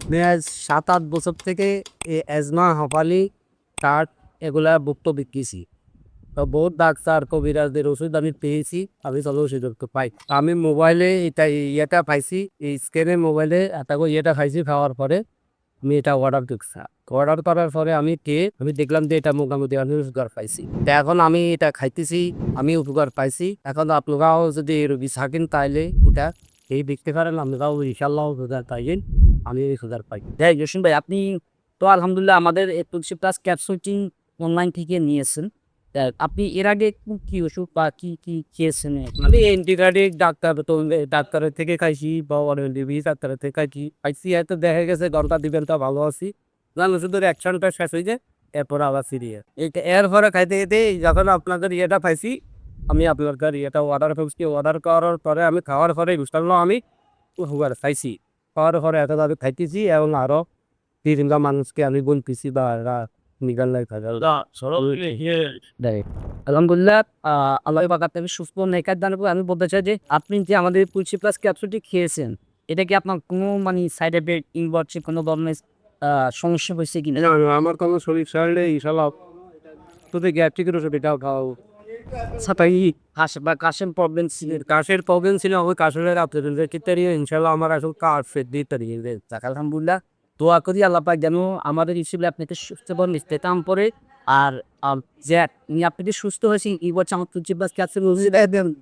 আজ ৭-৮ বছর থেকে অ্যাজমা, হাঁপানি, কার্ড এগুলা ভুক্ত বিক্কিছি। তো বহুত ডাক্তার, কবিরাজদের ওষুধ আমি পেয়েছি, আমি চলো ওষুধ পাই। আমি মোবাইলে এটা ইয়েটা পাইছি, এই স্ক্যানের মোবাইলে একটা করে ইয়েটা খাইছি, খাওয়ার পরে আমি এটা অর্ডার দিচ্ছি। অর্ডার করার পরে আমি দেখলাম যে এটা মোটামুটি আমি উপকার পাইছি। তো এখন আমি এটা খাইতেছি, আমি উপকার পাইছি। এখন আপনারাও যদি রোগী থাকেন তাইলে এটা এই দেখতে পারেন, আপনারাও ইনশাআল্লাহ উপকার পাইবেন। আমি উপকার পাই। যাই জসিম ভাই, আপনি তো আলহামদুলিল্লাহ আমাদের এই তুলসী প্লাস ক্যাপসুলটি অনলাইন থেকে নিয়েছেন। তা আপনি এর আগে কি ওষুধ বা কি খেয়েছেন? আমি অ্যান্টিবায়োটিক ডাক্তারের থেকে খাইছি বা অনেক ডাক্তারের থেকে খাইছি হয়তো দেখা গেছে ঘন্টা ২ ঘন্টা ভালো আছি। ওষুধের অ্যাকশনটা শেষ হয়ে যায়, এরপর আবার ফিরিয়ে এরপরে খাইতে খেতে যখন আপনাদের ইয়েটা পাইছি, আমি আপনাদের ইয়েটা অর্ডার করছি। অর্ডার করার পরে আমি খাওয়ার পরে বুঝতে পারলাম আমি উপকার খাইছি। খাওয়ার পরে এত আমি খাইতেছি এবং আরো ৩-৪ মানুষকে আমি বলতেছি বা এরা নিগাল লাই খাই দেয়। আলহামদুলিল্লাহ, আল্লাহ পাক আপনাকে সুস্থ নেকার দান করুন। আমি বলতে চাই যে আপনি যে আমাদের তুলসী প্লাস ক্যাপসুলটি খেয়েছেন, এটা কি আপনার কোনো মানে সাইড এফেক্ট কিংবা হচ্ছে কোনো ধরনের সমস্যা হয়েছে কিনা? না, আমার কোনো শরীর সারলে ইনশাল্লাহ তোদের গ্যাস্ট্রিকের ওষুধ এটাও খাও। আচ্ছা তাই কাশের প্রবলেম ছিল? কাশের প্রবলেম ছিল, ওই কাশের আপনাদের ক্ষেত্রে ইনশাল্লাহ আমার আসলে কাশ ফের দিয়ে তারিয়ে যাক আলহামদুলিল্লাহ, দোয়া করি আল্লাহ পাক যেন আমাদের হিসেবে আপনাকে সুস্থ এবং ইস্তেকাম করে। আর যে আপনি সুস্থ হয়েছেন এই বছর আমার তুলসী প্লাস ক্যাপসুল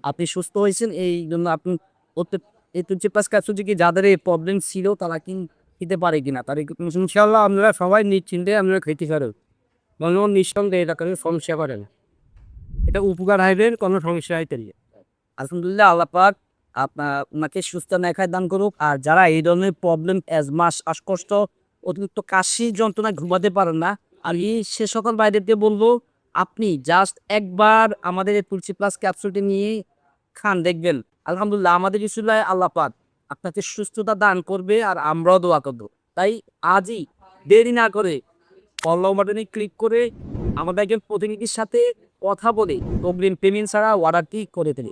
আপনি সুস্থ হয়েছেন, এই জন্য আপনি এই তুলসী প্লাস ক্যাপসুল থেকে যাদের এই প্রবলেম ছিল তারা কি খেতে পারে কিনা, তার ইনশাল্লাহ আপনারা সবাই নিশ্চিন্তে আপনারা খেতে পারেন, কোনো নিঃসন্দেহে এটা কোনো সমস্যা করে না। এটা উপকার হাইবেন, কোনো সমস্যা হইতে নিয়ে। আলহামদুলিল্লাহ, আল্লাহ পাক ওনাকে সুস্থ নেখায় দান করুক। আর যারা এই ধরনের প্রবলেম, অ্যাজমা, শ্বাসকষ্ট, অতিরিক্ত কাশি যন্ত্রণায় ঘুমাতে পারেন না, আমি সে সকল ভাইদেরকে বলবো আপনি জাস্ট একবার আমাদের এই তুলসী প্লাস ক্যাপসুলটি নিয়ে খান, দেখবেন আলহামদুলিল্লাহ আমাদের ইসুল্লাহ আল্লাহ পাক আপনাকে সুস্থতা দান করবে আর আমরাও দোয়া করবো। তাই আজই দেরি না করে ফলো বাটনে ক্লিক করে আমাদের একজন প্রতিনিধির সাথে কথা বলে অগ্রিম পেমেন্ট ছাড়া অর্ডারটি করে দিন।